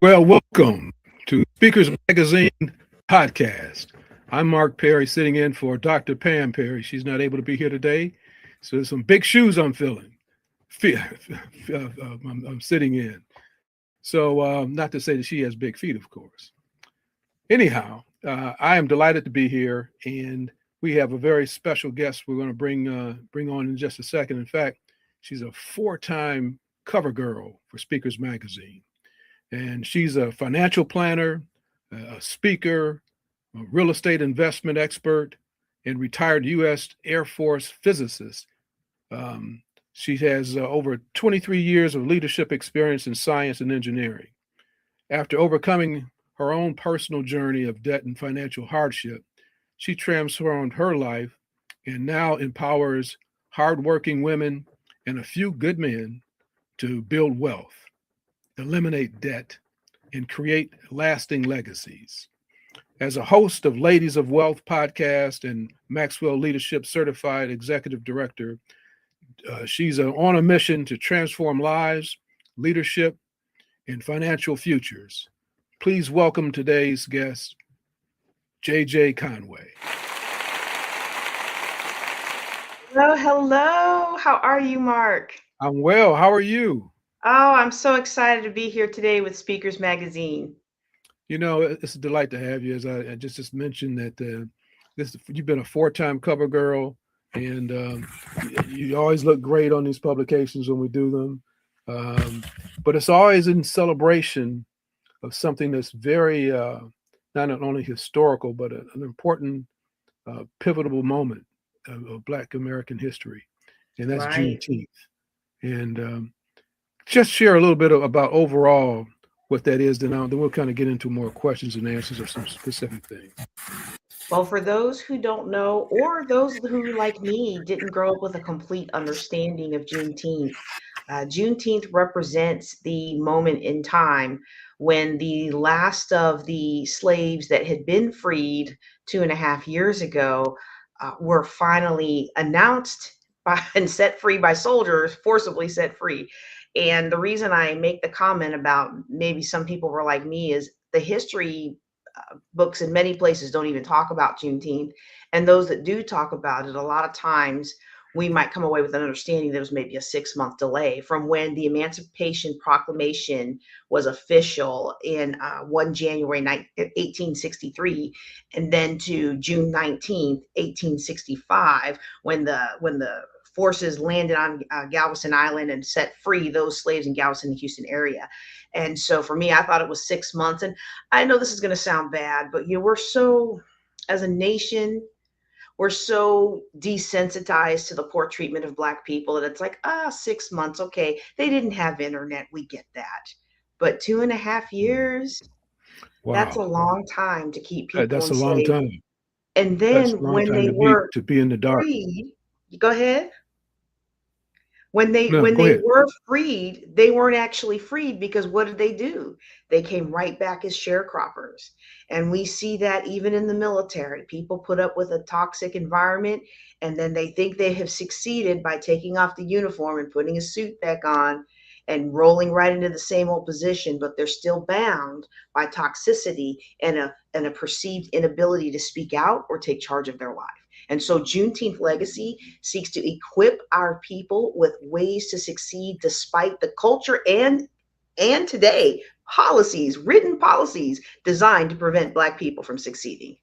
Well, welcome to Speakers Magazine podcast. I'm Mark Perry, sitting in for Dr. Pam Perry. She's not able to be here today, so there's some big shoes I'm filling. I'm sitting in. So, not to say that she has big feet, of course. Anyhow, I am delighted to be here, and we have a very special guest we're going to bring on in just a second. In fact, she's a four-time cover girl for Speakers Magazine. And she's a financial planner, a speaker, a real estate investment expert, and retired U.S. Air Force physicist. She has over 23 years of leadership experience in science and engineering. After overcoming her own personal journey of debt and financial hardship, she transformed her life and now empowers hardworking women and a few good men to build wealth, eliminate debt, and create lasting legacies. As a host of Ladies of Wealth podcast and Maxwell Leadership Certified Executive Director, she's on a mission to transform lives, leadership, and financial futures. Please welcome today's guest, JJ Conway. Hello, hello. How are you, Mark? I'm well. How are you? Oh, I'm so excited to be here today with Speakers Magazine. You know, it's a delight to have you. As I just mentioned that you've been a four-time cover girl, and you always look great on these publications when we do them. But it's always in celebration of something that's very not only historical but an important pivotal moment of Black American history, and that's Right. Juneteenth. And just share a little bit about overall what that is. Then we'll kind of get into more questions and answers of some specific things. Well, for those who don't know, or those who, like me, didn't grow up with a complete understanding of Juneteenth, Juneteenth represents the moment in time when the last of the slaves that had been freed 2.5 years ago were finally announced by, and set free by soldiers, forcibly set free. And the reason I make the comment about maybe some people were like me is the history books in many places don't even talk about Juneteenth. And those that do talk about it, a lot of times we might come away with an understanding there was maybe a 6 month delay from when the Emancipation Proclamation was official in 1 January 1863, and then to June 19th, 1865, when the forces landed on Galveston Island and set free those slaves in Galveston and Houston area. And so for me, I thought it was 6 months. And I know this is going to sound bad, but we're so, as a nation, we're so desensitized to the poor treatment of Black people that it's like, 6 months, okay. They didn't have internet, we get that. But 2.5 years, that's a Wow, long time to keep people that's a long enslaved. time. And That's then a long when time they were to be in the dark. freed, go ahead. when they No, when go they ahead. were freed, they weren't actually freed, because what did they do? They came right back as sharecroppers. And we see that even in the military. People put up with a toxic environment, and then they think they have succeeded by taking off the uniform and putting a suit back on and rolling right into the same old position, but they're still bound by toxicity and a perceived inability to speak out or take charge of their life. And so Juneteenth Legacy seeks to equip our people with ways to succeed despite the culture and today policies, written policies designed to prevent Black people from succeeding.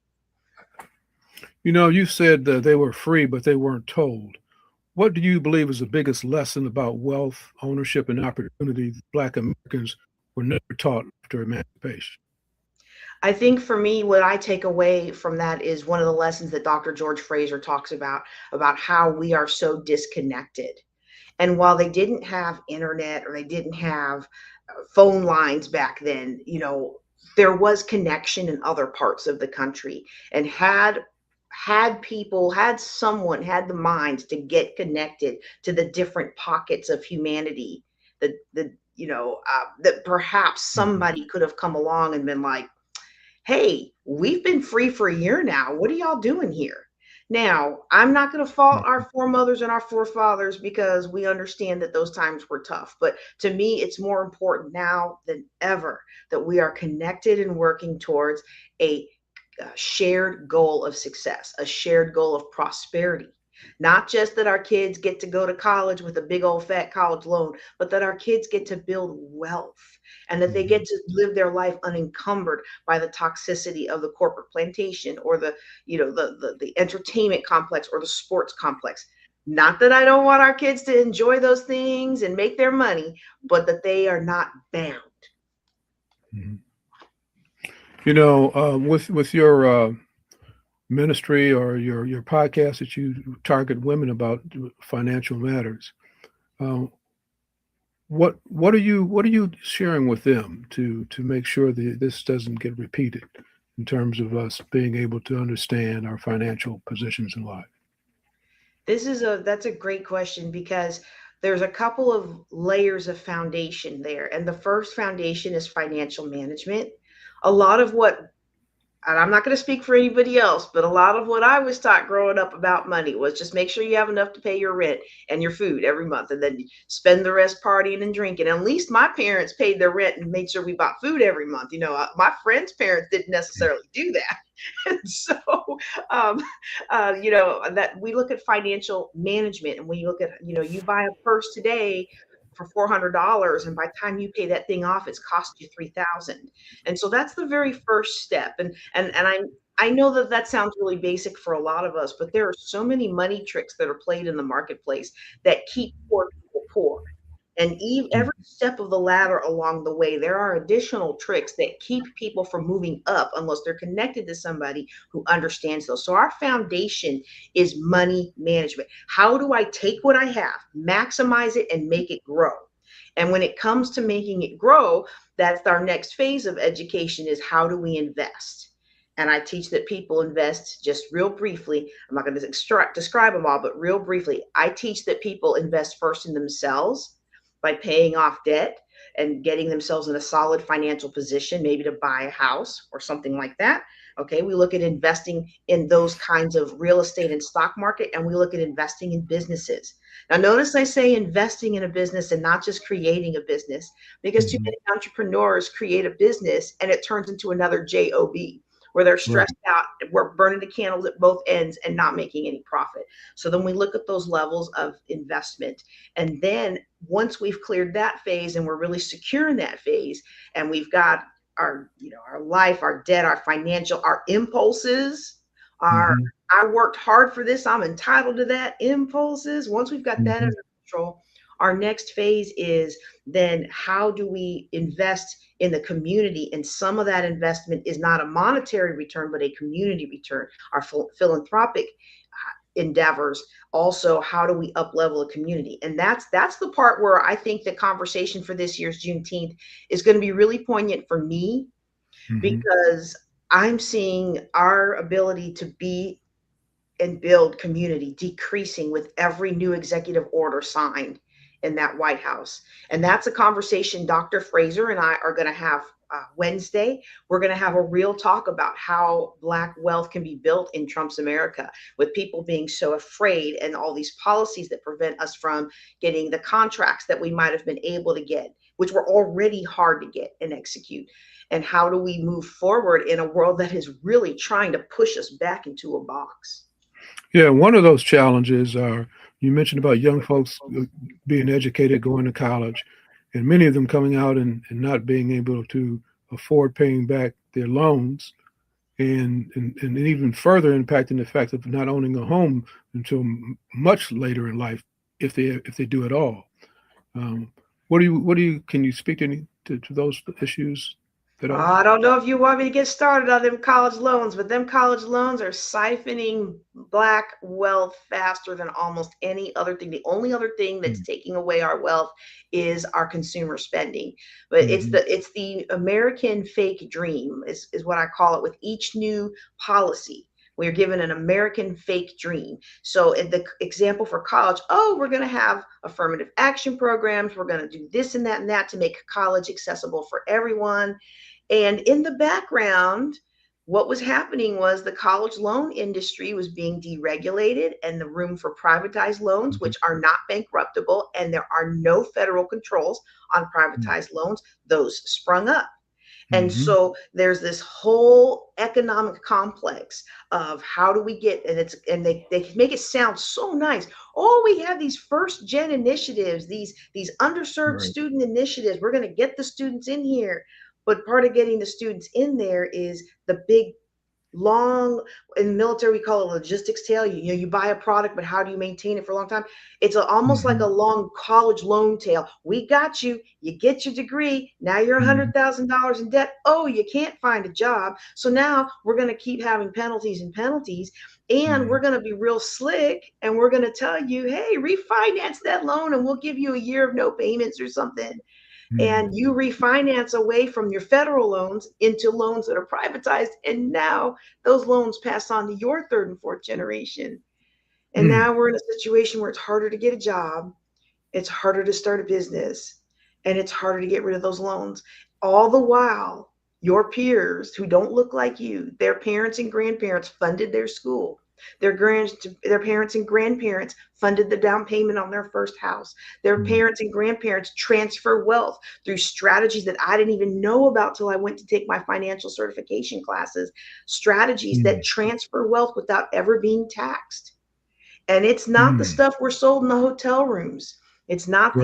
You know, you said that they were free, but they weren't told. What do you believe is the biggest lesson about wealth, ownership, and opportunity that Black Americans were never taught after emancipation? I think for me, what I take away from that is one of the lessons that Dr. George Fraser talks about how we are so disconnected. And while they didn't have internet, or they didn't have phone lines back then, there was connection in other parts of the country. And had someone had the minds to get connected to the different pockets of humanity, that perhaps Mhm. somebody could have come along and been like, hey, we've been free for a year now. What are y'all doing here? Now, I'm not going to fault our foremothers and our forefathers because we understand that those times were tough. But to me, it's more important now than ever that we are connected and working towards a shared goal of success, a shared goal of prosperity. Not just that our kids get to go to college with a big old fat college loan, but that our kids get to build wealth and that they get to live their life unencumbered by the toxicity of the corporate plantation or the entertainment complex or the sports complex. Not that I don't want our kids to enjoy those things and make their money, but that they are not bound. Mhm. With your ministry or your podcast that you target women about financial matters, uh, what are you sharing with them to make sure that this doesn't get repeated in terms of us being able to understand our financial positions in life? That's a great question because there's a couple of layers of foundation there. And the first foundation is financial management. A lot of what and I'm not going to speak for anybody else, but a lot of what I was taught growing up about money was just make sure you have enough to pay your rent and your food every month, and then you spend the rest partying and drinking. At least my parents paid their rent and made sure we bought food every month. My friends' parents didn't necessarily do that. And so, um, that we look at financial management and when you look at, you buy a purse today for $400 and by the time you pay that thing off it's cost you 3,000. And so that's the very first step. And I know that that sounds really basic for a lot of us, but there are so many money tricks that are played in the marketplace that keep poor people poor. And every step of the ladder along the way, there are additional tricks that keep people from moving up unless they're connected to somebody who understands those. So our foundation is money management. How do I take what I have, maximize it, and make it grow? And when it comes to making it grow, that's our next phase of education is how do we invest? And I teach that people invest just real briefly. I'm not going to describe them all, but real briefly, I teach that people invest first in themselves by paying off debt and getting themselves in a solid financial position, maybe to buy a house or something like that. Okay, we look at investing in those kinds of real estate and stock market, and we look at investing in businesses. Now, notice I say investing in a business and not just creating a business, because too Mhm. many entrepreneurs create a business and it turns into another job where they're Right. stressed out, we're burning the candles at both ends and not making any profit. So then we look at those levels of investment. And then once we've cleared that phase and we're really secure in that phase, and we've got our life, our debt, our financial, our impulses, our Mhm. I worked hard for this, I'm entitled to that impulses. Once we've got that Mhm. under control, our next phase is then how do we invest in the community? And some of that investment is not a monetary return, but a community return, our philanthropic endeavors. Also, how do we up level a community? And that's the part where I think the conversation for this year's Juneteenth is going to be really poignant for me Mhm. because I'm seeing our ability to be and build community decreasing with every new executive order signed in that White House. And that's a conversation Dr. Fraser and I are going to have Wednesday. We're going to have a real talk about how Black wealth can be built in Trump's America, with people being so afraid and all these policies that prevent us from getting the contracts that we might have been able to get, which were already hard to get and execute. And how do we move forward in a world that is really trying to push us back into a box? Yeah, one of those challenges are you mentioned about young folks being educated, going to college, and many of them coming out and not being able to afford paying back their loans, and even further impacting the fact of not owning a home until much later in life, if they do at all. Um, can you speak to to those issues at all? I don't know if you want me to get started on them college loans, but them college loans are siphoning Black wealth faster than almost any other thing. The only other thing that's taking away our wealth is our consumer spending. But it's Mhm. the American fake dream is what I call it. With each new policy, we're given an American fake dream. So in the example for college, oh, we're going to have affirmative action programs. We're going to do this and that to make college accessible for everyone. And in the background, what was happening was the college loan industry was being deregulated, and the room for privatized loans, Mhm. which are not bankruptable, and there are no federal controls on privatized loans, those sprung up. And Mhm. so there's this whole economic complex of how do we get, and they make it sound so nice. Oh, we have these first gen initiatives, these underserved Right. student initiatives. We're going to get the students in here. But part of getting the students in there is the big long, in the military we call it logistics tail. You buy a product, but how do you maintain it for a long time? It's almost like a Mhm. long college loan tail. We got you, you get your degree, now you're Mhm. $100,000 in debt. Oh, you can't find a job, so now we're going to keep having penalties and penalties, and we're Mhm. going to be real slick, and we're going to tell you, hey, refinance that loan and we'll give you a year of no payments or something. And Mhm. you refinance away from your federal loans into loans that are privatized. And now those loans pass on to your third and fourth generation. And Mhm. now we're in a situation where it's harder to get a job, it's harder to start a business, and it's harder to get rid of those loans. All the while, your peers who don't look like you, their parents and grandparents funded their school. Their parents and grandparents funded the down payment on their first house. Their Mhm. parents and grandparents transfer wealth through strategies that I didn't even know about till I went to take my financial certification classes. Strategies that Mhm. transfer wealth without ever being taxed. And it's not the Mhm. stuff we're sold in the hotel rooms. Right. It's not,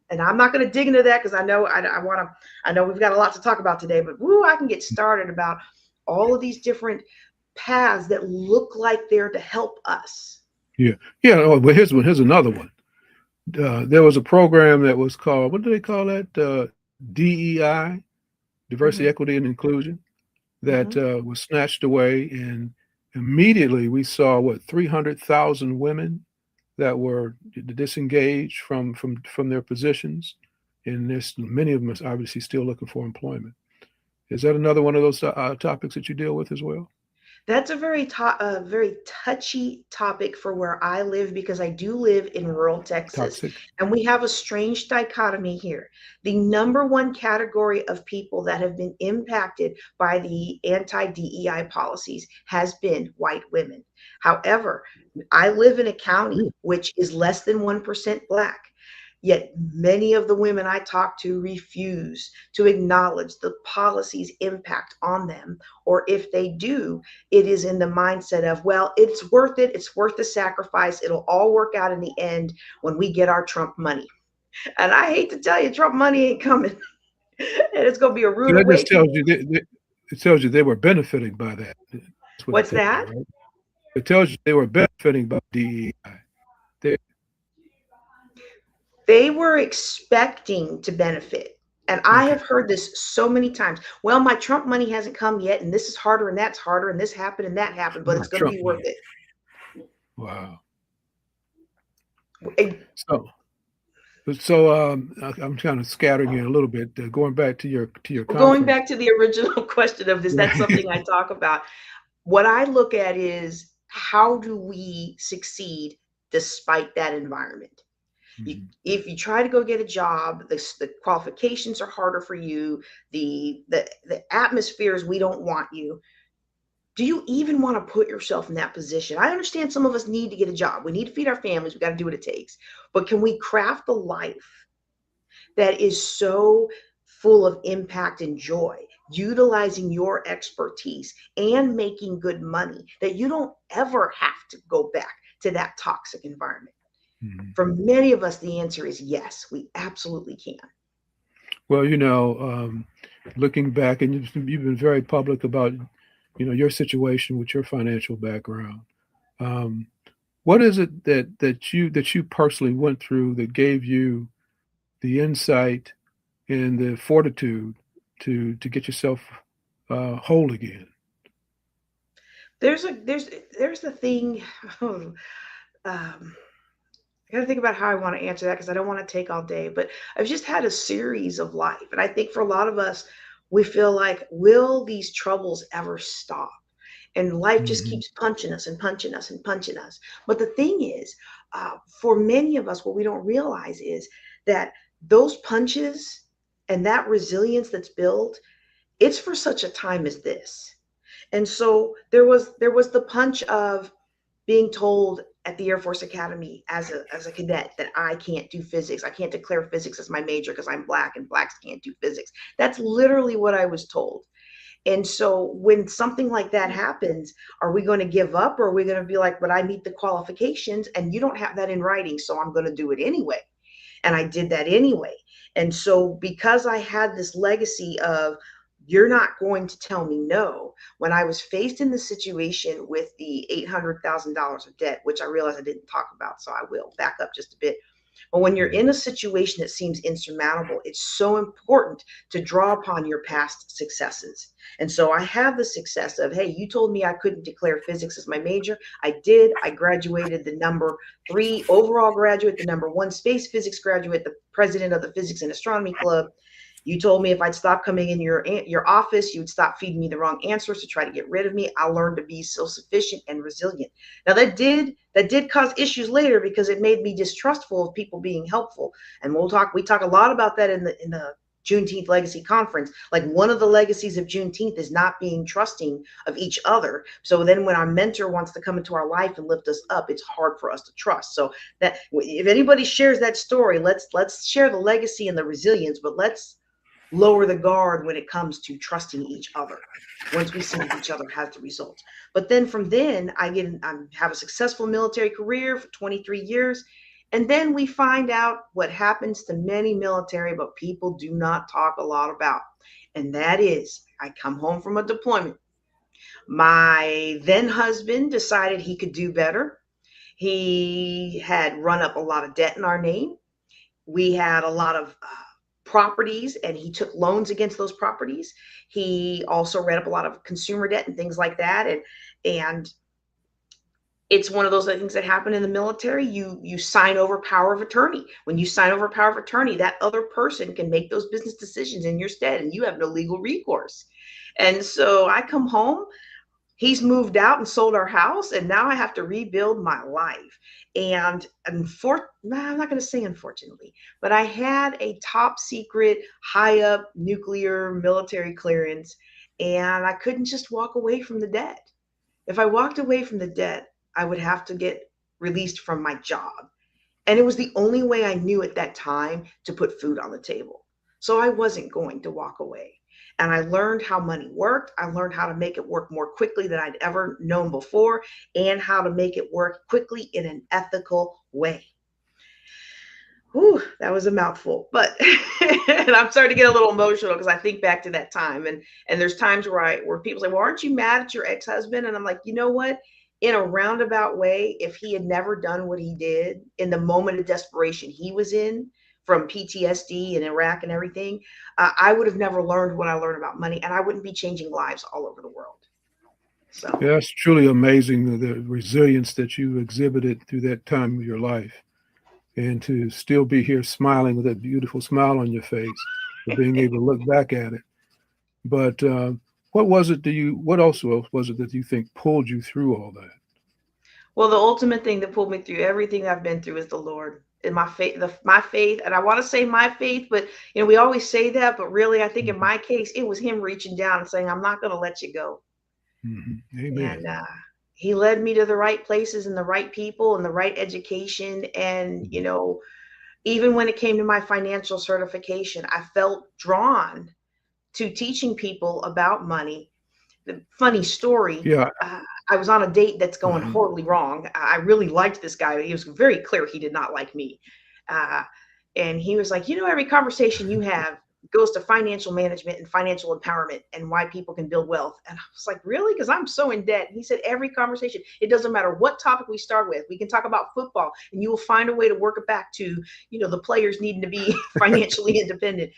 and I'm not going to dig into that because I want to, I know we've got a lot to talk about today, but woo, I can get started about all of these different paths that look like they're to help us. Yeah. Yeah. Oh, but here's one. Here's another one. There was a program that was called, what do they call that? DEI, Diversity, Hmm. Equity, and Inclusion, that Hmm. was snatched away. And immediately we saw, what, 300,000 women that were disengaged from their positions. And there's many of them are obviously still looking for employment. Is that another one of those topics that you deal with as well? That's a very touchy topic for where I live because I do live in rural Texas, Toxic? and we have a strange dichotomy here. The number one category of people that have been impacted by the anti-DEI policies has been white women. However, I live in a county Really? which is less than 1% Black. Yet many of the women I talk to refuse to acknowledge the policy's impact on them. Or if they do, it is in the mindset of, well, it's worth it. It's worth the sacrifice. It'll all work out in the end when we get our Trump money. And I hate to tell you, Trump money ain't coming. And it's going to be a So rude that just tells awakening. you it tells you they were benefiting by that. That's what it What's tells you, that? right? It tells you they were benefiting by DEI. They, They were expecting to benefit. And I okay. have heard this so many times. Well, my Trump money hasn't come yet, and this is harder, and that's harder, and this happened, and that happened, but it's going to Trump be worth money. it. Wow. And So I'm kind of scattering here a little bit. Going back to your going conference. back to the original question of, is that Right. something I talk about? What I look at is, how do we succeed despite that environment? Mhm. If you try to go get a job, the qualifications are harder for you. The atmosphere is, we don't want you. Do you even want to put yourself in that position? I understand some of us need to get a job. We need to feed our families. We got to do what it takes. But can we craft a life that is so full of impact and joy, utilizing your expertise and making good money, that you don't ever have to go back to that toxic environment? Mhm. For many of us, the answer is yes, we absolutely can. Well, looking back, and you've been very public about, your situation with your financial background. Um, what is it that you personally went through that gave you the insight and the fortitude to get yourself whole again? There's the thing. Oh, um, I got to think about how I want to answer that because I don't want to take all day. But I've just had a series of life, and I think for a lot of us, we feel like, will these troubles ever stop? And life just Hmm. keeps punching us and punching us and punching us. But the thing is, for many of us, what we don't realize is that those punches and that resilience that's built, it's for such a time as this. And so there was the punch of being told at the Air Force Academy as a cadet that I can't do physics. I can't declare physics as my major because I'm Black and Blacks can't do physics. That's literally what I was told. And so when something like that happens, are we going to give up, or are we going to be like, but I meet the qualifications and you don't have that in writing, so I'm going to do it anyway? And I did that anyway. And so because I had this legacy of, you're not going to tell me no, when I was faced in the situation with the $800,000 of debt, which I realized I didn't talk about, so I will back up just a bit. But when you're in a situation that seems insurmountable, it's so important to draw upon your past successes. And so I have the success of, hey, you told me I couldn't declare physics as my major. I did. I graduated the number 3 overall graduate, the number 1 space physics graduate, the president of the Physics and Astronomy Club. You told me if I'd stop coming in your office, you would stop feeding me the wrong answers to try to get rid of me. I learned to be self-sufficient and resilient. Now that did cause issues later because it made me distrustful of people being helpful. And we talk a lot about that in the Juneteenth Legacy Conference. Like, one of the legacies of Juneteenth is not being trusting of each other. So then when our mentor wants to come into our life and lift us up, it's hard for us to trust. So that if anybody shares that story, let's share the legacy and the resilience, but let's lower the guard when it comes to trusting each other once we see that each other has the results. But then from then I have a successful military career for 23 years. And then we find out what happens to many military, but people do not talk a lot about. And that is, I come home from a deployment. My then husband decided he could do better. He had run up a lot of debt in our name. We had a lot of properties, and he took loans against those properties. He also ran up a lot of consumer debt and things like that. And it's one of those things that happen in the military. You sign over power of attorney. When you sign over power of attorney, that other person can make those business decisions in your stead, and you have no legal recourse. And so I come home. He's moved out and sold our house, and now I have to rebuild my life. And I'm not going to say unfortunately, but I had a top secret, high up nuclear military clearance, and I couldn't just walk away from the debt. If I walked away from the debt, I would have to get released from my job. And it was the only way I knew at that time to put food on the table. So I wasn't going to walk away. And I learned how money worked. I learned how to make it work more quickly than I'd ever known before, and how to make it work quickly in an ethical way. Whew, that was a mouthful, but and I'm starting to get a little emotional because I think back to that time. And there's times where people say, well, aren't you mad at your ex-husband? And I'm like, you know what? In a roundabout way, if he had never done what he did in the moment of desperation he was in, from PTSD and Iraq and everything, I would have never learned what I learned about money, and I wouldn't be changing lives all over the world. So yeah, it's truly amazing the resilience that you exhibited through that time of your life, and to still be here smiling with that beautiful smile on your face, for being able to look back at it. But what else was it that you think pulled you through all that? well, the ultimate thing that pulled me through everything I've been through is the Lord. And my faith, and I want to say my faith, but we always say that, but really, I think in my case, it was Him reaching down and saying, "I'm not going to let you go." Mm-hmm. Amen. And He led me to the right places and the right people and the right education. And even when it came to my financial certification, I felt drawn to teaching people about money. The funny story. Yeah. I was on a date that's going Mhm. horribly wrong. I really liked this guy. He was very clear he did not like me. Uh, and he was like, every conversation you have goes to financial management and financial empowerment and why people can build wealth. And I was like, really? Because I'm so in debt. And he said, every conversation, it doesn't matter what topic we start with. We can talk about football and you will find a way to work it back to, the players needing to be financially independent.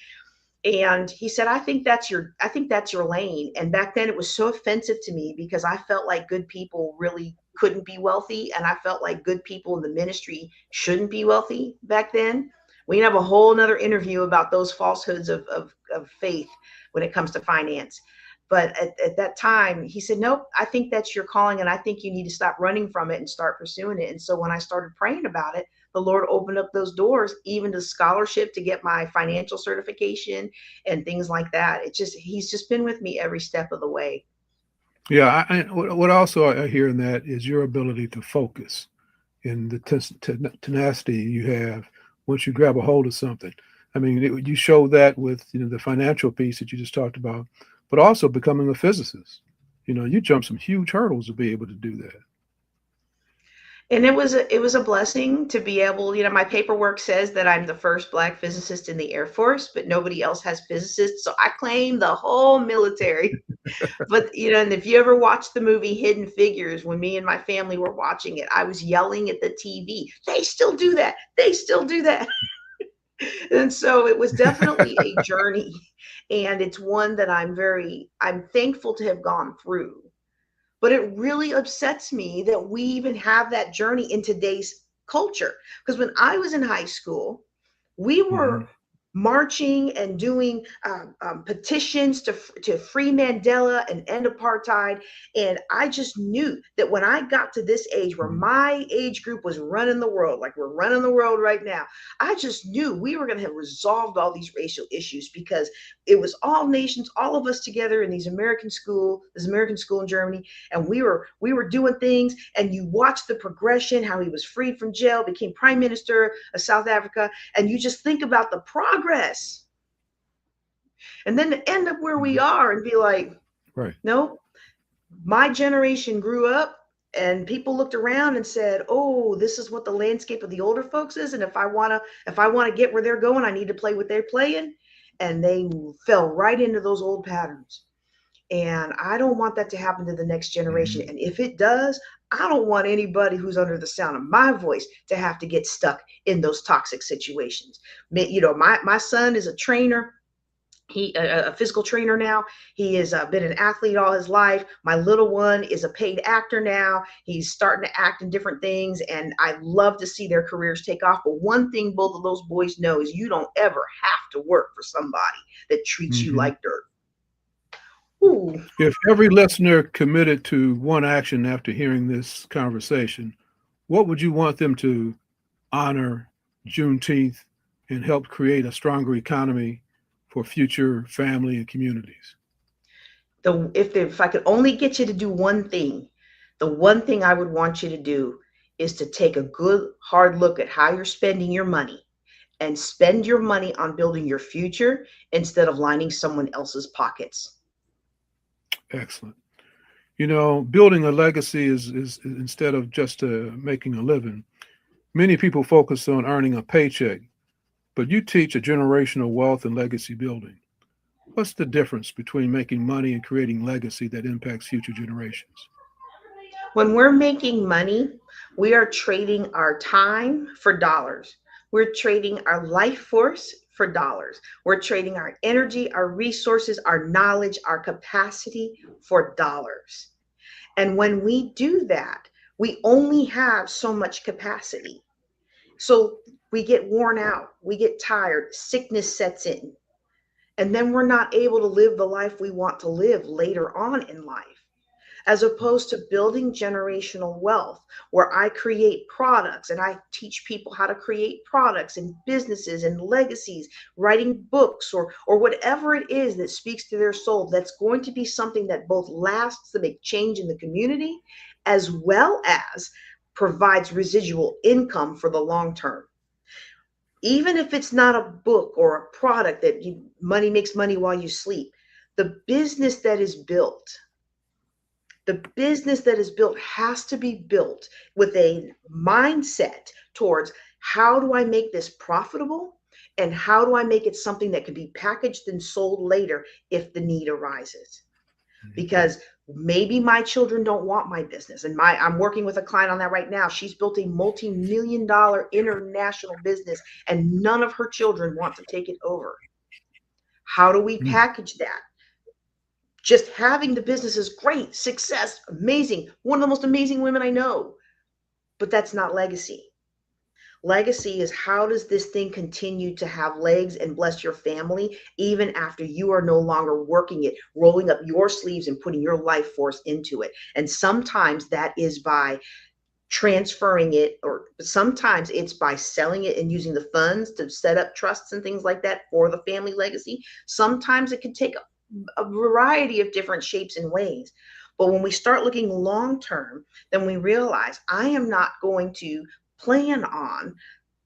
And he said, I think that's your lane. And back then it was so offensive to me because I felt like good people really couldn't be wealthy. And I felt like good people in the ministry shouldn't be wealthy back then. We can have a whole nother interview about those falsehoods of faith when it comes to finance. But at that time, he said, nope, I think that's your calling. And I think you need to stop running from it and start pursuing it. And so when I started praying about it, the Lord opened up those doors, even to scholarship to get my financial certification and things like that. He's just been with me every step of the way. Yeah, what also I hear in that is your ability to focus and the tenacity you have once you grab a hold of something. I mean, you show that with the financial piece that you just talked about, but also becoming a physicist. You jump some huge hurdles to be able to do that. And it was a blessing to be able, my paperwork says that I'm the first Black physicist in the Air Force, but nobody else has physicists, so I claim the whole military. But and if you ever watched the movie Hidden Figures, when me and my family were watching it, I was yelling at the TV, "They still do that! They still do that!" And so it was definitely a journey, and it's one that I'm thankful to have gone through. But it really upsets me that we even have that journey in today's culture. Because when I was in high school, we Hmm. were marching and doing petitions to free Mandela and end apartheid. And I just knew that when I got to this age where Hmm. my age group was running the world, like we're running the world right now, I just knew we were going to have resolved all these racial issues because it was all nations, all of us together in this American school in Germany, and we were doing things, and you watch the progression, how he was freed from jail, became prime minister of South Africa, and you just think about the progress, and then to end up where we Hmm. are and be like, Right. no, my generation grew up and people looked around and said, oh, this is what the landscape of the older folks is, and if I want to get where they're going, I need to play what they're playing, and they fell right into those old patterns. And I don't want that to happen to the next generation. Hmm. And if it does, I don't want anybody who's under the sound of my voice to have to get stuck in those toxic situations. My son is a trainer. He a physical trainer now. He has been an athlete all his life. My little one is a paid actor now. He's starting to act in different things, and I love to see their careers take off. But one thing both of those boys know is you don't ever have to work for somebody that treats you Hmm. like dirt. Ooh. If every listener committed to one action after hearing this conversation, what would you want them to honor Juneteenth and help create a stronger economy for future family and communities? If I could only get you to do one thing, the one thing I would want you to do is to take a good hard look at how you're spending your money and spend your money on building your future instead of lining someone else's pockets. Excellent. Building a legacy is instead of just making a living. Many people focus on earning a paycheck, but you teach a generational wealth and legacy building. What's the difference between making money and creating legacy that impacts future generations? When we're making money, we are trading our time for dollars. We're trading our life force for dollars. We're trading our energy, our resources, our knowledge, our capacity for dollars. And when we do that, we only have so much capacity. So we get worn out, we get tired, sickness sets in, and then we're not able to live the life we want to live later on in life. As opposed to building generational wealth, where I create products and I teach people how to create products and businesses and legacies, writing books or whatever it is that speaks to their soul, that's going to be something that both lasts to make change in the community as well as provides residual income for the long term. Even if it's not a book or a product that money makes money while you sleep, the business that is built has to be built with a mindset towards, how do I make this profitable, and how do I make it something that can be packaged and sold later if the need arises. Because maybe my children don't want my business, and I'm working with a client on that right now. She's built a multi-million dollar international business, and none of her children want to take it over. How do we Mm. package that? Just having the business is great, success, amazing, one of the most amazing women I know, but that's not legacy. Legacy is, how does this thing continue to have legs and bless your family even after you are no longer working it, rolling up your sleeves and putting your life force into it. And sometimes that is by transferring it, or sometimes it's by selling it and using the funds to set up trusts and things like that for the family legacy. Sometimes it can take a variety of different shapes and ways. But when we start looking long term, then we realize I am not going to plan on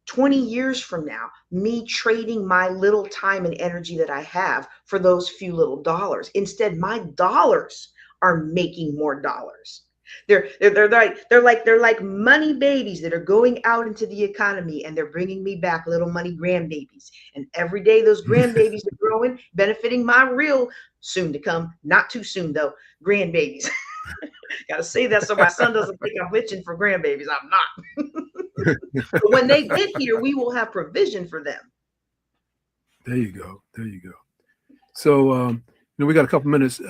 20 years from now, me trading my little time and energy that I have for those few little dollars. Instead, my dollars are making more dollars. They're like money babies that are going out into the economy, and they're bringing me back little money grandbabies. And every day those grandbabies are growing, benefiting my real soon to come, not too soon though, grandbabies. Got to say that so my son doesn't think I'm witching for grandbabies. I'm not. But when they get here, we will have provision for them. There you go. There you go. So, we got a couple minutes.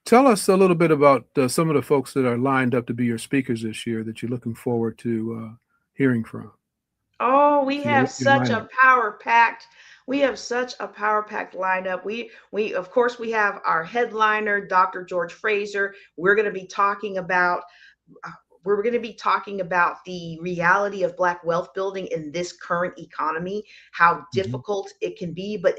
Tell us a little bit about some of the folks that are lined up to be your speakers this year that you're looking forward to hearing from. Oh, we Your have such lineup. a power-packed, we have such a power-packed lineup. We of course we have our headliner, Dr. George Fraser. We're going to be talking about the reality of Black wealth building in this current economy, how difficult it can be, but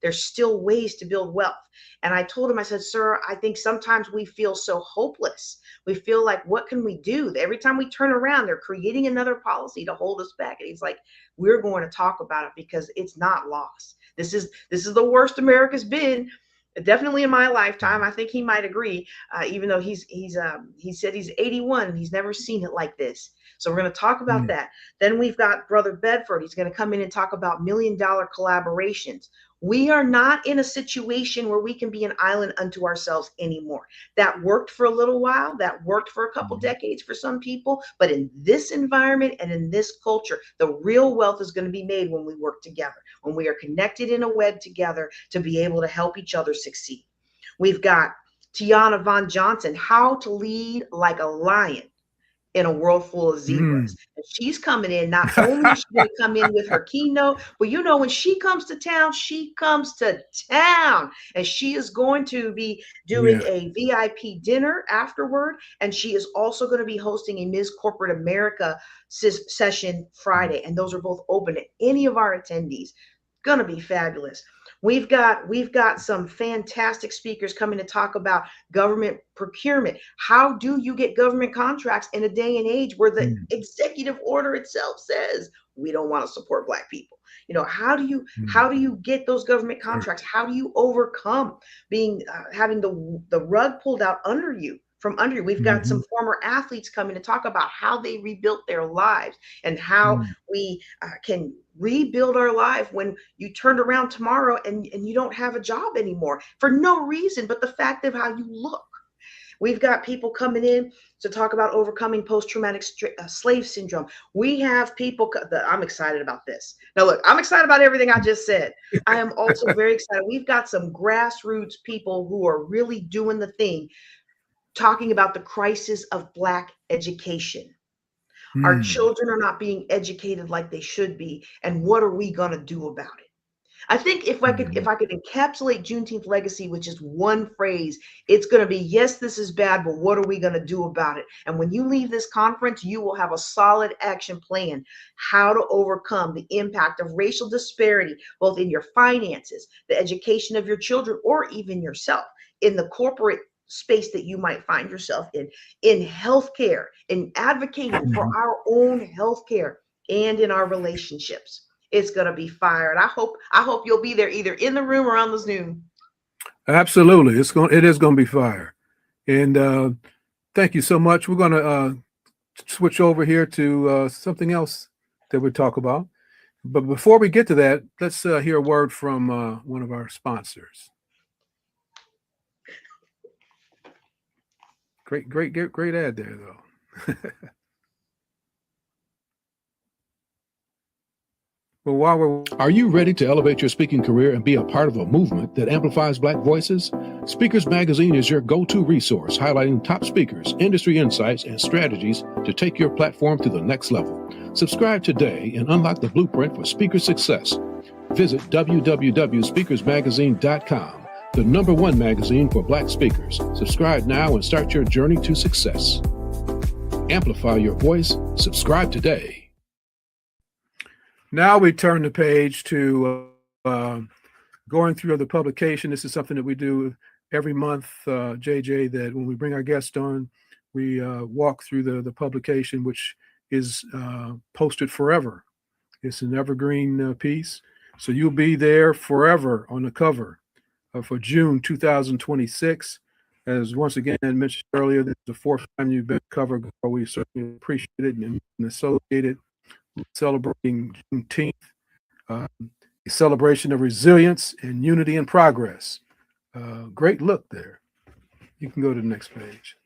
there's still ways to build wealth. And I told him, I said, sir, I think sometimes we feel so hopeless. We feel like, what can we do? Every time we turn around, they're creating another policy to hold us back. And he's like, we're going to talk about it because it's not lost. This is the worst America's been. Definitely in my lifetime. I think he might agree, even though he said he's 81 and he's never seen it like this. So we're going to talk about that. Then we've got Brother Bedford. He's going to come in and talk about $1 million collaborations. We are not in a situation where we can be an island unto ourselves anymore. That worked for a little while. That worked for a couple decades for some people. But in this environment and in this culture, the real wealth is going to be made when we work together, when we are connected in a web together to be able to help each other succeed. We've got Tiana Von Johnson, How to Lead Like a Lion in a World Full of Zebras. And she's coming in, not only is she going to come in with her keynote, but when she comes to town, she comes to town. And she is going to be doing a VIP dinner afterward. And she is also going to be hosting a Ms. Corporate America session Friday. And those are both open to any of our attendees. Going to be fabulous. We've got some fantastic speakers coming to talk about government procurement. How do you get government contracts in a day and age where the executive order itself says we don't want to support Black people? How do you get those government contracts? How do you overcome having the rug pulled out from under you? We've got some former athletes coming to talk about how they rebuilt their lives and how we can rebuild our life when you turned around tomorrow and you don't have a job anymore for no reason but the fact of how you look. We've got people coming in to talk about overcoming post-traumatic slave syndrome. We have people I'm excited about this. Now, look, I'm excited about everything I just said. I am also very excited. We've got some grassroots people who are really doing the thing, talking about the crisis of Black education. Our children are not being educated like they should be. And what are we going to do about it? I think if I could encapsulate Juneteenth legacy with just one phrase, it's going to be, yes, this is bad, but what are we going to do about it? And when you leave this conference, you will have a solid action plan, how to overcome the impact of racial disparity, both in your finances, the education of your children, or even yourself in the corporate space that you might find yourself in healthcare, in advocating for our own healthcare, and in our relationships. It's going to be fire. And I hope you'll be there either in the room or on the Zoom. Absolutely. It is going to be fire. And thank you so much. We're going to switch over here to something else that we'll talk about. But before we get to that, let's hear a word from one of our sponsors. Great ad there, though. Are you ready to elevate your speaking career and be a part of a movement that amplifies Black voices? Speakers Magazine is your go-to resource, highlighting top speakers, industry insights, and strategies to take your platform to the next level. Subscribe today and unlock the blueprint for speaker success. Visit www.speakersmagazine.com, the #1 magazine for Black speakers. Subscribe now and start your journey to success. Amplify your voice. Subscribe today. Now we turn the page to going through the publication. This is something that we do every month, JJ, that when we bring our guest on, we walk through the publication, which is posted forever. It's an evergreen piece. So you'll be there forever on the cover for June 2026. As once again mentioned earlier, this is the fourth time you've been covered. We certainly appreciate it and associate it with celebrating Juneteenth, a celebration of resilience and unity and progress. Great look there. You can go to the next page.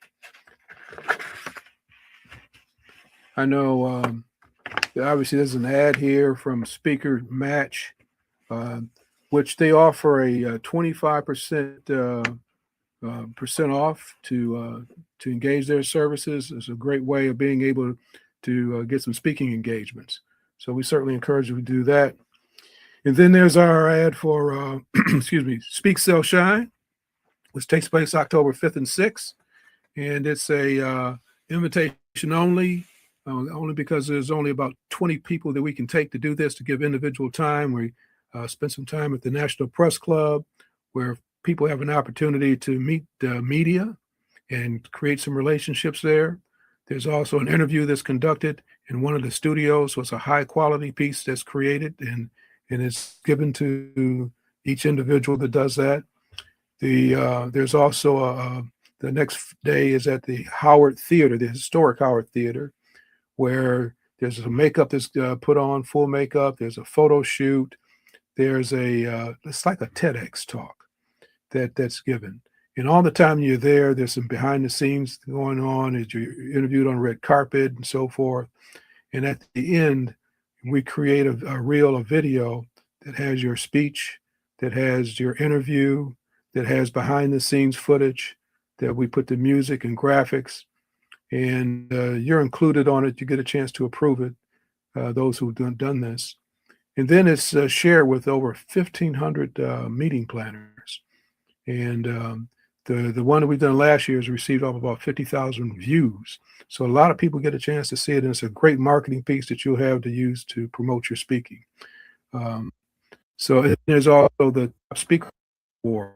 I know obviously there's an ad here from Speaker Match, which they offer a 25% percent off to engage their services. It's a great way of being able to get some speaking engagements. So we certainly encourage you to do that. And then there's our ad for, excuse me, Speak, Sell, Shine, which takes place October 5th and 6th. And it's a invitation only, only because there's only about 20 people that we can take to do this, to give individual time. We spend some time at the National Press Club, where people have an opportunity to meet the media and create some relationships there. There's also an interview that's conducted in one of the studios, so it's a high quality piece that's created, and it's given to each individual that does that. There's also the next day is at the Howard Theater, the historic Howard Theater, where there's a makeup that's put on, full makeup. There's a photo shoot. There's it's like a TEDx talk that's given. And all the time you're there, there's some behind the scenes going on as you're interviewed on red carpet and so forth. And at the end, we create a reel, a video that has your speech, that has your interview, that has behind the scenes footage, that we put the music and graphics, and you're included on it. You get a chance to approve it, those who've done this. And then it's shared with over 1,500 meeting planners. And the one that we've done last year has received off about 50,000 views. So a lot of people get a chance to see it, and it's a great marketing piece that you'll have to use to promote your speaking. So there's also the Speaker Award.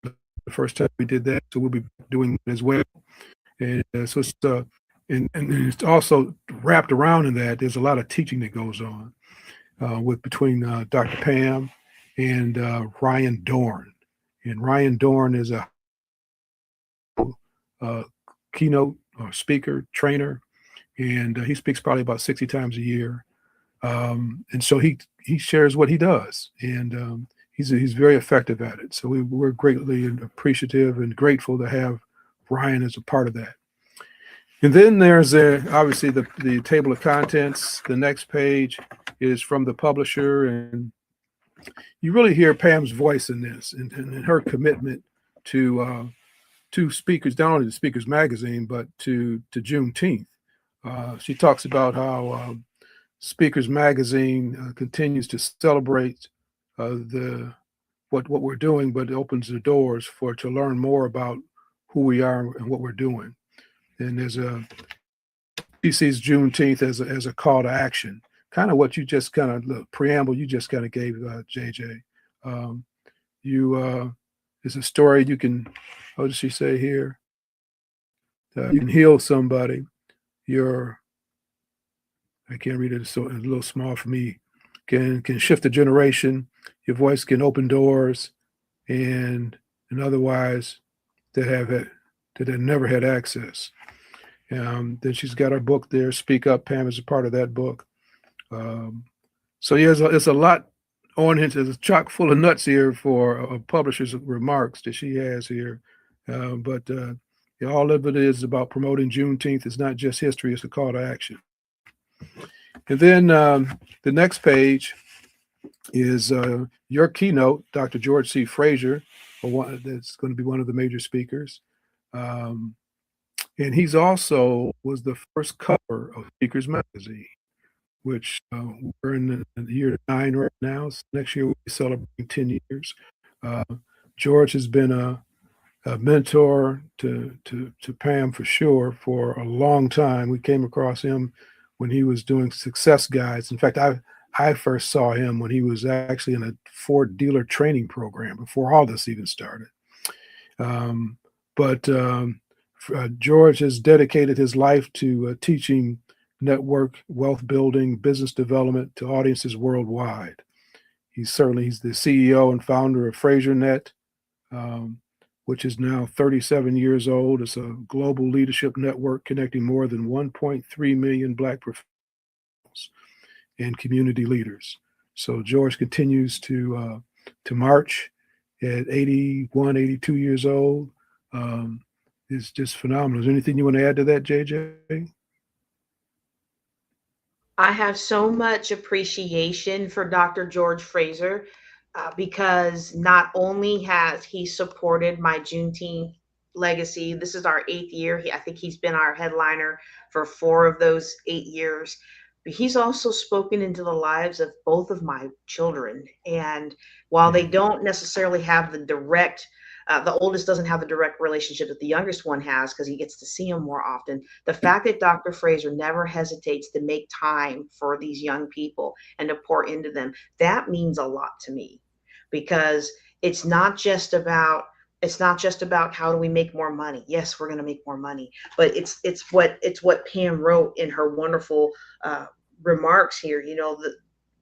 The first time we did that, so we'll be doing it as well. And so it's and it's also wrapped around in that. There's a lot of teaching that goes on between Dr. Pam and Ryan Dorn. And Ryan Dorn is a keynote speaker, trainer, and he speaks probably about 60 times a year. And so he shares what he does, and he's very effective at it. So we're greatly appreciative and grateful to have Ryan as a part of that. And then there's obviously the table of contents. The next page is from the publisher, and you really hear Pam's voice in this, and her commitment to speakers, not only to Speakers Magazine, but to Juneteenth. She talks about how Speakers Magazine continues to celebrate what we're doing, but it opens the doors to learn more about who we are and what we're doing. And she sees Juneteenth as a call to action, kind of what you just kind of the preamble you just kind of gave, JJ. It's a story you can. What does she say here? You can heal somebody. I can't read it. It's a little small for me. Can shift a generation. Your voice can open doors, and otherwise that have never had access. Then she's got our book there, Speak Up. Pam is a part of that book. So yeah, it's a lot on it. There's a chock full of nuts here for a publisher's remarks that she has here. But all of it is about promoting Juneteenth. It's not just history, it's a call to action. And then the next page is your keynote, Dr. George C. Frazier, that's going to be one of the major speakers. And he's also was the first cover of Speakers Magazine, which we're in the year 9 right now. So next year we'll be celebrating 10 years. George has been a mentor to Pam for sure for a long time. We came across him when he was doing success guides. In fact, I first saw him when he was actually in a Ford dealer training program before all this even started. Um, but George has dedicated his life to teaching network wealth building, business development to audiences worldwide. He's the CEO and founder of FraserNet, um, which is now 37 years old. It's a global leadership network connecting more than 1.3 million Black professionals and community leaders. So George continues to march at 81, 82 years old. It's just phenomenal. Is there anything you want to add to that, JJ? I have so much appreciation for Dr. George Fraser because not only has he supported my Juneteenth legacy, this is our 8th year. I think he's been our headliner for 4 of those 8 years. But he's also spoken into the lives of both of my children. And while they don't necessarily have the oldest doesn't have the direct relationship that the youngest one has because he gets to see him more often. The fact that Dr. Fraser never hesitates to make time for these young people and to pour into them, that means a lot to me because it's not just about how do we make more money. Yes, we're going to make more money, but it's what Pam wrote in her wonderful remarks here.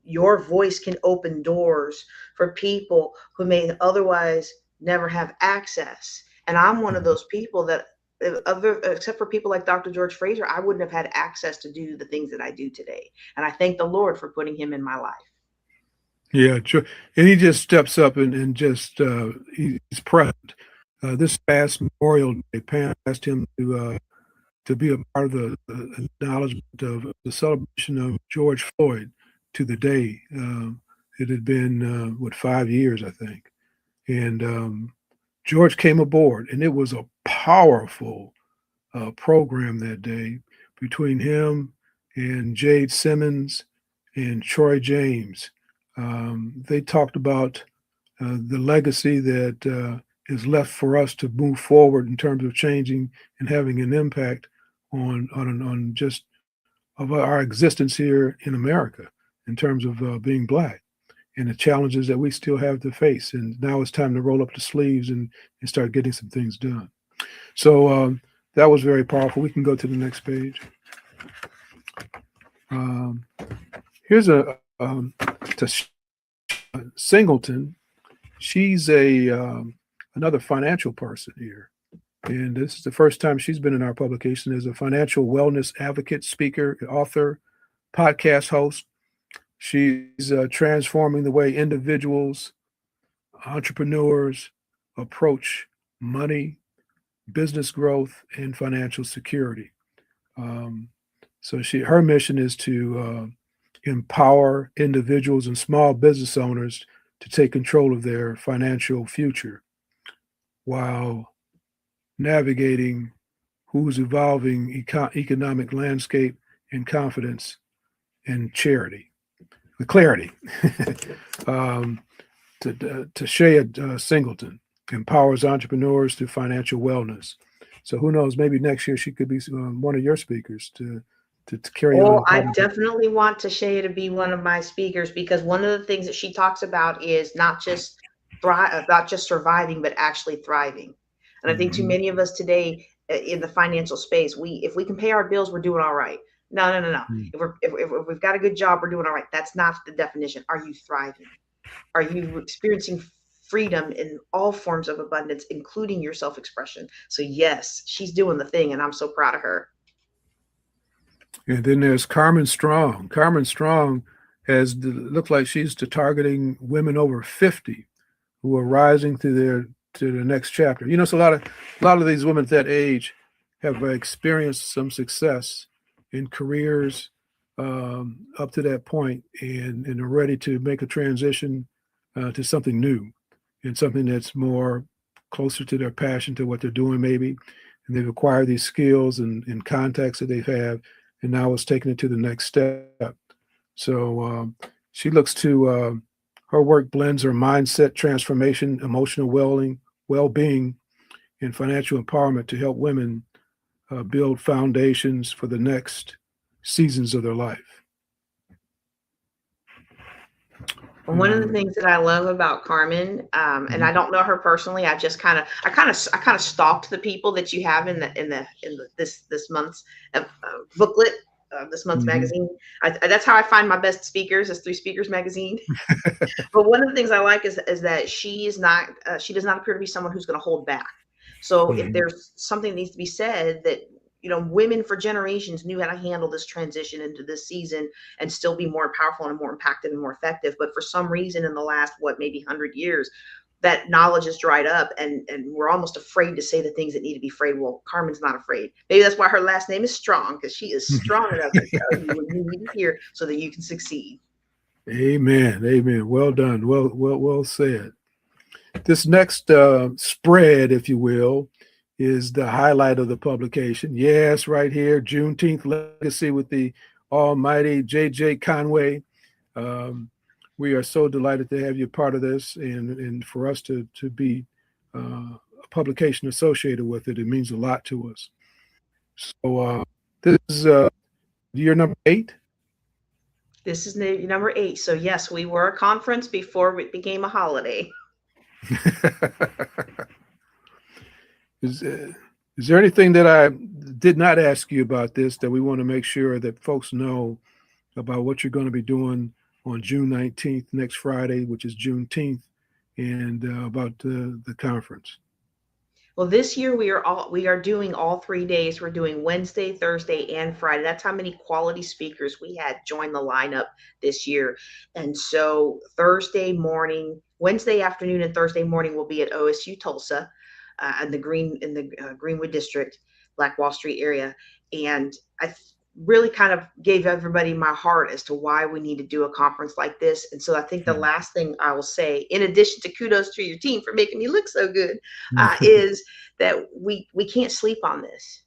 Your voice can open doors for people who may otherwise never have access. And I'm one of those people that, except for people like Dr. George Fraser, I wouldn't have had access to do the things that I do today. And I thank the Lord for putting him in my life. Yeah, true. And he just steps up and just he's present. This past Memorial Day, Pam asked him to be a part of the acknowledgement of the celebration of George Floyd to the day. It had been 5 years, I think, and George came aboard, and it was a powerful program that day between him and Jade Simmons and Troy James. They talked about the legacy that is left for us to move forward in terms of changing and having an impact on just of our existence here in America in terms of being Black and the challenges that we still have to face. And now it's time to roll up the sleeves and start getting some things done. So that was very powerful. We can go to the next page. Here's to Singleton. She's another financial person here. And this is the first time she's been in our publication as a financial wellness advocate, speaker, author, podcast host. She's transforming the way individuals, entrepreneurs approach money, business growth, and financial security. So her mission is to empower individuals and small business owners to take control of their financial future while navigating who's evolving economic landscape and confidence and clarity. To Shea Singleton empowers entrepreneurs through financial wellness. So who knows? Maybe next year she could be one of your speakers to carry on. Oh, I definitely want Tashea to be one of my speakers because one of the things that she talks about is not just surviving, but actually thriving. And I think too many of us today in the financial space, if we can pay our bills, we're doing all right. No. If we've got a good job, we're doing all right. That's not the definition. Are you thriving? Are you experiencing freedom in all forms of abundance, including your self-expression? So yes, she's doing the thing, and I'm so proud of her. And then there's Carmen Strong. Carmen Strong looks like she's targeting women over 50 who are rising to the next chapter. So a lot of these women at that age have experienced some success in careers up to that point and are ready to make a transition to something new and something that's more closer to their passion, to what they're doing maybe. And they've acquired these skills and contacts that they have, and now it's taking it to the next step. So she looks to her work blends her mindset transformation, emotional well-being, and financial empowerment to help women build foundations for the next seasons of their life. And one of the things that I love about Carmen, and I don't know her personally, I kind of stalked the people that you have in this month's booklet, this month's Mhm. magazine. That's how I find my best speakers, is through Speakers Magazine. But one of the things I like is that she does not appear to be someone who's going to hold back. So if Mhm. there's something that needs to be said, that women for generations knew how to handle this transition into this season and still be more powerful and more impacted and more effective. But for some reason in the last, maybe 100 years, that knowledge has dried up, and we're almost afraid to say the things that need to be afraid. Well, Carmen's not afraid. Maybe that's why her last name is Strong, because she is strong enough to tell you what you need to hear so that you can succeed. Amen. Amen. Well done. Well said. This next spread, if you will, is the highlight of the publication. Yes, right here, Juneteenth Legacy with the almighty JJ Conway. Um, we are so delighted to have you part of this, and for us to be a publication associated with it. It means a lot to us. So this is year number 8. This is number 8. So yes, we were a conference before it became a holiday. Is, uh, is there anything that I did not ask you about this that we want to make sure that folks know about what you're going to be doing on June 19th, next Friday, which is Juneteenth, and about the conference? Well, this year we are doing all 3 days. We're doing Wednesday, Thursday, and Friday. That's how many quality speakers we had join the lineup this year. And so Wednesday afternoon and Thursday morning will be at OSU Tulsa, in the Greenwood district, Black Wall Street area. And really kind of gave everybody my heart as to why we need to do a conference like this. And so I think the last thing I will say, in addition to kudos to your team for making me look so good, is that we can't sleep on this.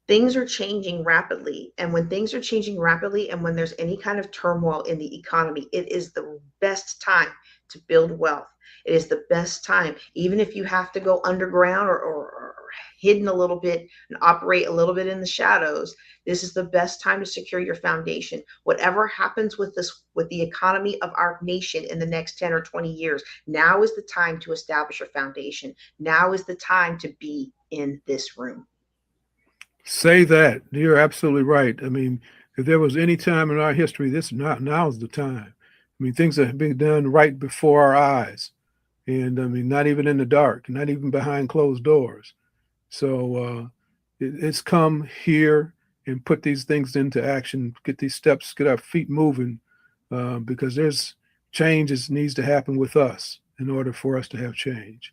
Things are changing rapidly. And when things are changing rapidly, and when there's any kind of turmoil in the economy, it is the best time to build wealth. It is the best time, even if you have to go underground or hidden a little bit and operate a little bit in the shadows. This is the best time to secure your foundation. Whatever happens with the economy of our nation in the next 10 or 20 years, now is the time to establish your foundation. Now is the time to be in this room. Say that. You're absolutely right. I mean, if there was any time in our history, now's the time. I mean, things have been done right before our eyes. And I mean, not even in the dark, not even behind closed doors. So it's come here and put these things into action, get these steps, get our feet moving, because there's change that needs to happen with us in order for us to have change.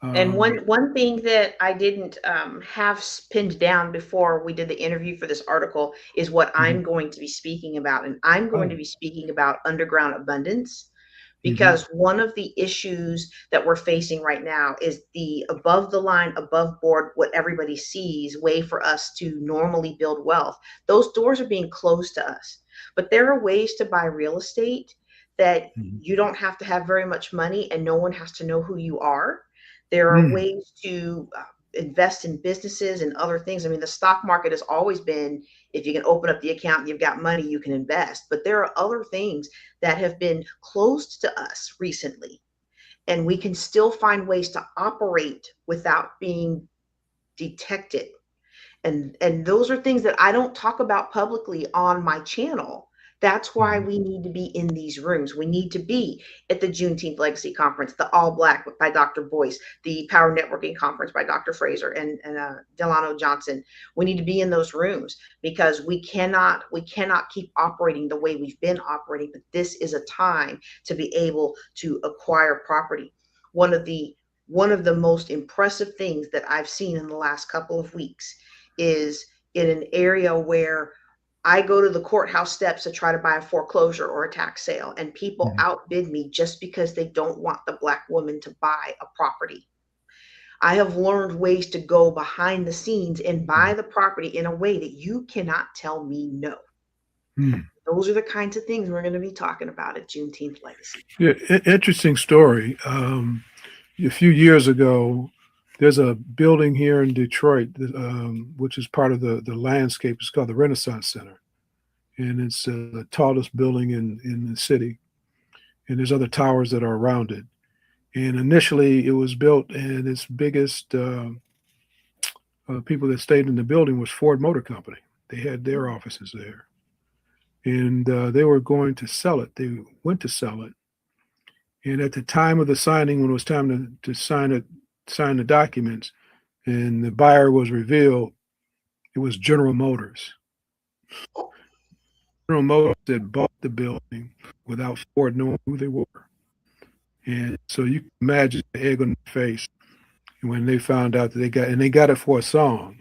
And Um, one thing that I didn't have pinned down before we did the interview for this article is what mhm. I'm going to be speaking about. And I'm going to Oh, be speaking about underground abundance, mhm, because one of the issues that we're facing right now is the above the line, above board, what everybody sees way for us to normally build wealth. Those doors are being closed to us. But there are ways to buy real estate that mhm, you don't have to have very much money and no one has to know who you are. There are mm, ways to invest in businesses and other things. I mean, the stock market has always been, if you can open up the account and you've got money, you can invest. But there are other things that have been closed to us recently, and we can still find ways to operate without being detected. And those are things that I don't talk about publicly on my channel. That's why mhm, we need to be in these rooms. We need to be at the Juneteenth Legacy Conference, the All Black by Dr. Boyce, the Power Networking Conference by Dr. Fraser and Delano Johnson. We need to be in those rooms, because we cannot keep operating the way we've been operating. But this is a time to be able to acquire property. One of the most impressive things that I've seen in the last couple of weeks is in an area where I go to the courthouse steps to try to buy a foreclosure or a tax sale, and people mhm. outbid me just because they don't want the Black woman to buy a property. I have learned ways to go behind the scenes and buy the property in a way that you cannot tell me no. Mm. Those are the kinds of things we're going to be talking about at Juneteenth Legacy. Yeah, interesting story. A few years ago, there's a building here in Detroit, which is part of the landscape. It's called the Renaissance Center, and it's the tallest building in the city. and there's other towers that are around it. And initially, it was built, and its biggest people that stayed in the building was Ford Motor Company. They had their offices there, and they were going to sell it. They went to sell it, and at the time of the signing, when it was time to sign the documents, and the buyer was revealed, it was General Motors. General Motors had bought the building without Ford knowing who they were. And so you can imagine the egg on their face when they found out that they got it for a song.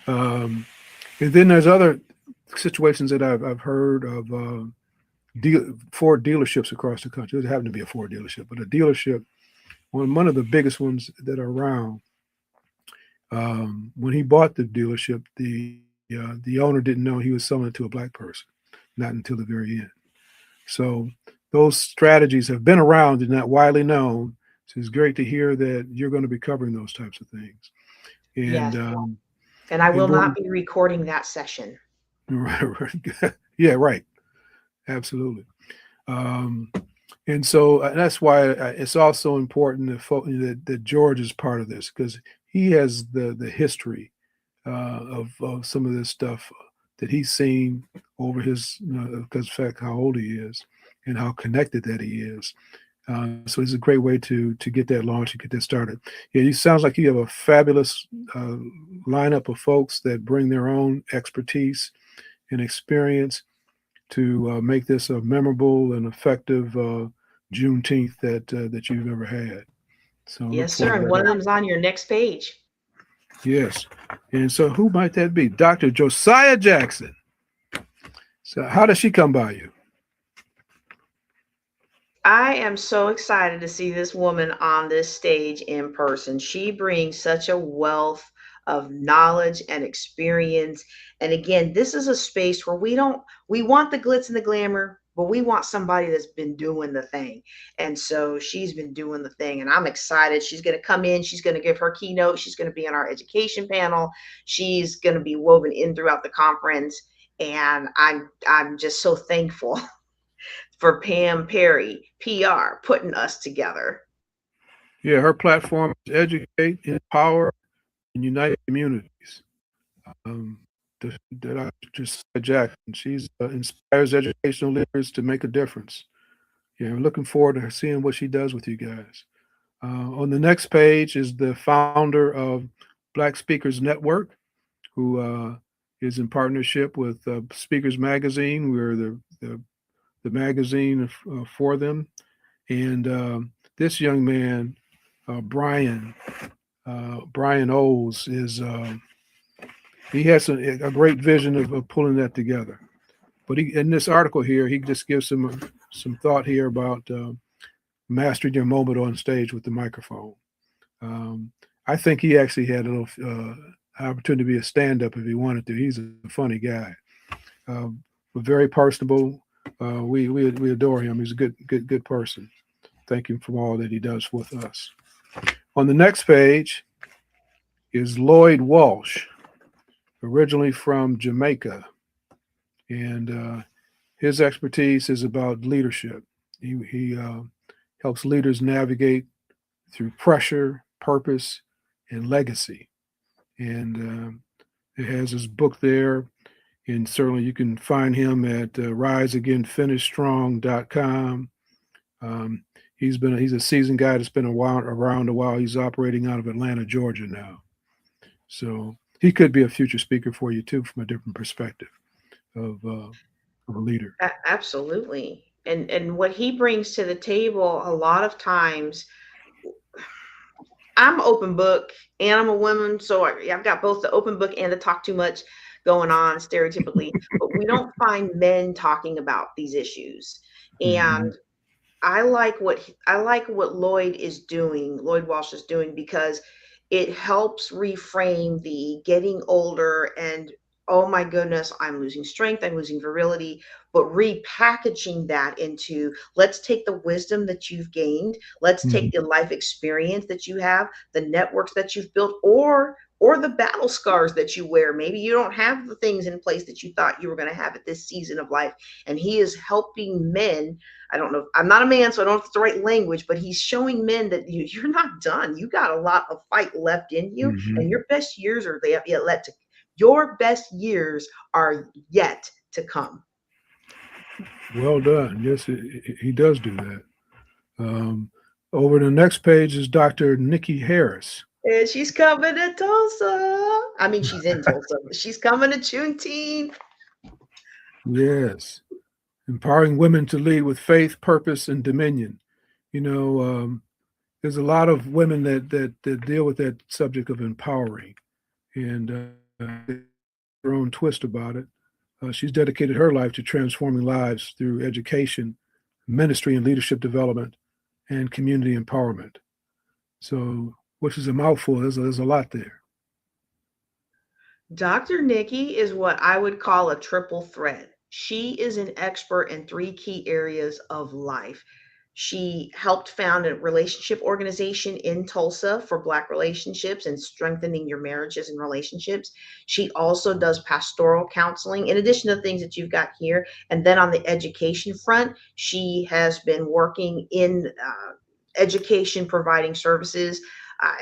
um, and then there's other situations that I've heard of Ford dealerships across the country. There happened to be a Ford dealership, but a dealership, one of the biggest ones that are around. When he bought the dealership, the owner didn't know he was selling it to a black person, not until the very end. So those strategies have been around and not widely known. So it's great to hear that you're going to be covering those types of things. Yes. And And I will going, not be recording that session. right. Yeah, right. Absolutely. Um, and so that's why it's also important that George is part of this, because he has the history of some of this stuff that he's seen over his, because of the fact how old he is and how connected that he is. So it's a great way to get that launched and get that started. Yeah, it sounds like you have a fabulous lineup of folks that bring their own expertise and experience to make this a memorable and effective Juneteenth that you've ever had. So I look Yes, sir. forward And to one of that. them's on your next page. Yes. And so who might that be? Dr. Josiah Jackson. So how does she come by you? I am so excited to see this woman on this stage in person. She brings such a wealth of knowledge and experience. And again, this is a space where we want the glitz and the glamour, but we want somebody that's been doing the thing. And so she's been doing the thing, and I'm excited. She's going to come in, she's going to give her keynote, she's going to be on our education panel, she's going to be woven in throughout the conference. And I'm just so thankful for Pam Perry, PR, putting us together. Yeah, her platform is educate, empower, and unite communities. Um, Dr. Josiah Jackson, she's inspires educational leaders to make a difference. Yeah, I'm looking forward to seeing what she does with you guys. On the next page is the founder of Black Speakers Network, who is in partnership with Speakers Magazine. We're the magazine for them. And this young man, Brian Oles, he has a great vision of pulling that together. But in this article here, he just gives some thought here about mastering your moment on stage with the microphone. Um, I think he actually had a little opportunity to be a stand-up if he wanted to. He's a funny guy, but very personable. We adore him. He's a good person. Thank him for all that he does with us. On the next page is Lloyd Walsh, originally from Jamaica, and his expertise is about leadership. He helps leaders navigate through pressure, purpose, and legacy. And it has his book there, and certainly you can find him at riseagainfinishstrong.com. He's a seasoned guy that's been around a while. He's operating out of Atlanta, Georgia now. So he could be a future speaker for you too, from a different perspective of a leader. Absolutely. And what he brings to the table a lot of times, I'm open book and I'm a woman, so I've got both the open book and the talk too much going on stereotypically, but we don't find men talking about these issues. Mm-hmm. And I like what Lloyd Walsh is doing, because it helps reframe the getting older and, oh my goodness, I'm losing strength, I'm losing virility, but repackaging that into, let's take the wisdom that you've gained, let's Mm-hmm. take the life experience that you have, the networks that you've built, or or the battle scars that you wear. Maybe you don't have the things in place that you thought you were going to have at this season of life. And he is helping men. I don't know. I'm not a man, so I don't know if it's the right language, but he's showing men that you're not done. You got a lot of fight left in you, Mm-hmm. and your best years are your best years are yet to come. Well done. Yes, he does do that. Over the next page is Dr. Nikki Harris. And she's coming to Tulsa. I mean, she's in Tulsa. She's coming to Juneteenth. Yes. Empowering women to lead with faith, purpose, and dominion. You know, there's a lot of women that deal with that subject of empowering, and her own twist about it. She's dedicated her life to transforming lives through education, ministry and leadership development, and community empowerment. So, which is a mouthful. There's a lot there. Dr. Nikki is what I would call a triple threat. She is an expert in three key areas of life. She helped found a relationship organization in Tulsa for Black relationships and strengthening your marriages and relationships. She also does pastoral counseling, in addition to the things that you've got here. And then on the education front, she has been working in education, providing services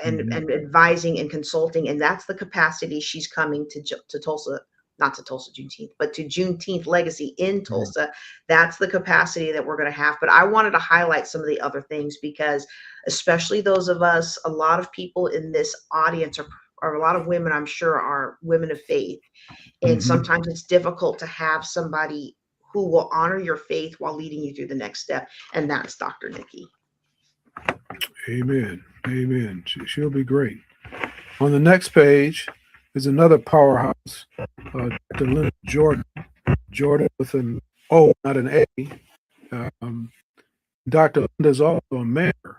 and advising and consulting. And that's the capacity she's coming to Tulsa, not to Tulsa Juneteenth, but to Juneteenth Legacy in Tulsa. That's the capacity that we're going to have. But I wanted to highlight some of the other things because, especially those of us, a lot of people in this audience are a lot of women, I'm sure, are women of faith. And sometimes it's difficult to have somebody who will honor your faith while leading you through the next step. And that's Dr. Nikki. Amen. Amen. She'll be great. On the next page is another powerhouse, Dr. Linda Jordan. Jordan with an O, not an A. Dr. Linda is also a mayor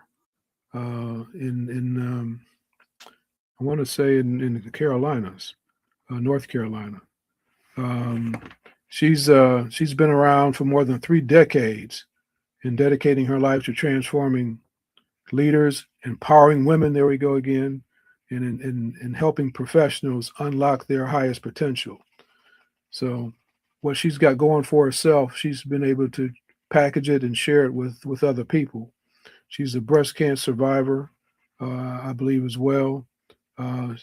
in I want to say in the Carolinas, North Carolina. She's been around for more than 3 decades in dedicating her life to transforming leaders, empowering women, there we go again, and helping professionals unlock their highest potential. So what she's got going for herself, she's been able to package it and share it with other people. She's a breast cancer survivor, I believe, as well.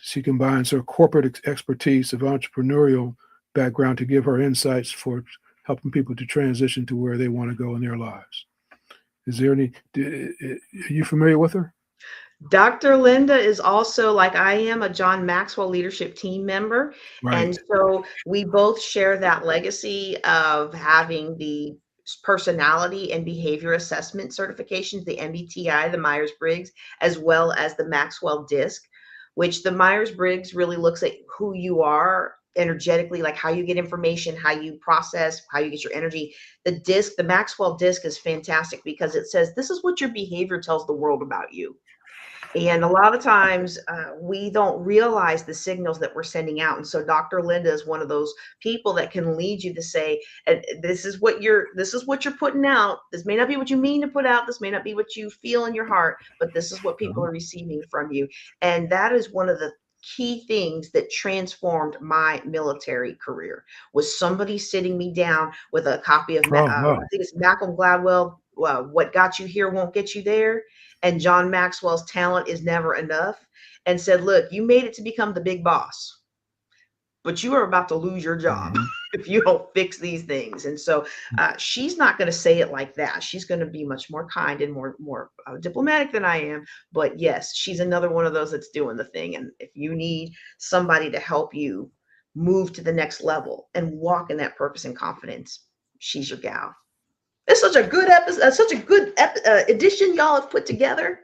She combines her corporate expertise of entrepreneurial background to give her insights for helping people to transition to where they want to go in their lives. Is there any, are you familiar with her? Dr. Linda is also, like I am, a John Maxwell leadership team member. Right. And so we both share that legacy of having the personality and behavior assessment certifications, the MBTI, the Myers-Briggs, as well as the Maxwell DISC, which the Myers-Briggs really looks at who you are energetically, like how you get information, how you process, how you get your energy. The DISC, the Maxwell DISC, is fantastic because it says this is what your behavior tells the world about you. And a lot of times we don't realize the signals that we're sending out. And so Dr. Linda is one of those people that can lead you to say, this is what you're putting out. This may not be what you mean to put out. This may not be what you feel in your heart, but this is what people are receiving from you. And that is one of the key things that transformed my military career, was somebody sitting me down with a copy of, I think it's Malcolm Gladwell, What Got You Here Won't Get You There, and John Maxwell's Talent Is Never Enough, and said, look, you made it to become the big boss, but you are about to lose your job if you don't fix these things. And so she's not going to say it like that. She's going to be much more kind and more diplomatic than I am. But yes, she's another one of those that's doing the thing. And if you need somebody to help you move to the next level and walk in that purpose and confidence, she's your gal. It's such a good episode, such a good edition y'all have put together.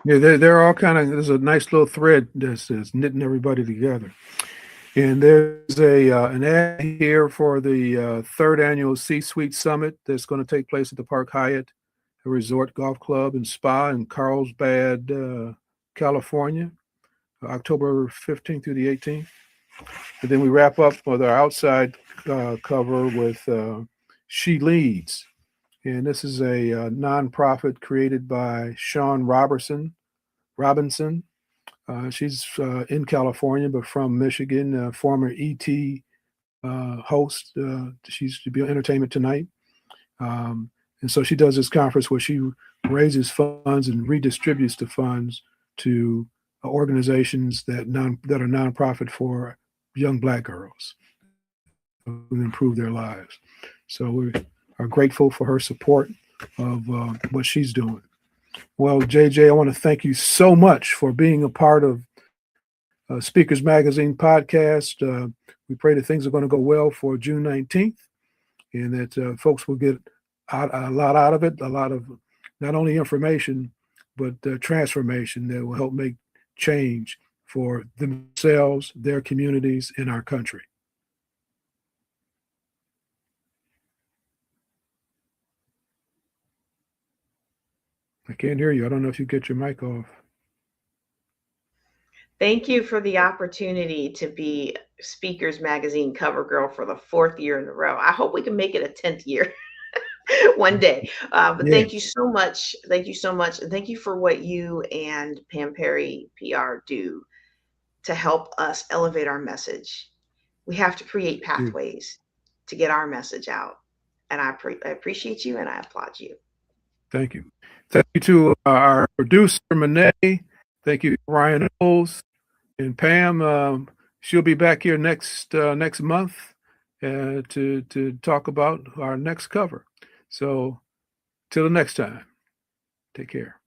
Yeah, they're all kind of, there's a nice little thread that's knitting everybody together. And there's an ad here for the 3rd annual C-Suite Summit that's going to take place at the Park Hyatt Resort Golf Club and Spa in Carlsbad, California, October 15th through the 18th. And then we wrap up with our outside cover with She Leads. And this is a nonprofit created by Sean Robinson. She's in California, but from Michigan, former ET host. She used to be on Entertainment Tonight. And so she does this conference where she raises funds and redistributes the funds to organizations that are nonprofit for young Black girls who improve their lives. So we are grateful for her support of what she's doing. Well, JJ, I want to thank you so much for being a part of Speakers Magazine podcast. We pray that things are going to go well for June 19th and that folks will get a lot out of it, a lot of not only information, but transformation that will help make change for themselves, their communities, and our country. I can't hear you. I don't know if you get your mic off. Thank you for the opportunity to be Speakers Magazine cover girl for the 4th year in a row. I hope we can make it a 10th year one day. But Yeah. Thank you so much. Thank you so much. And thank you for what you and Pam Perry PR do to help us elevate our message. We have to create pathways to get our message out. And I appreciate you and I applaud you. Thank you. Thank you to our producer, Monet. Thank you, Ryan Knowles. And Pam, she'll be back here next month to talk about our next cover. So till the next time, take care.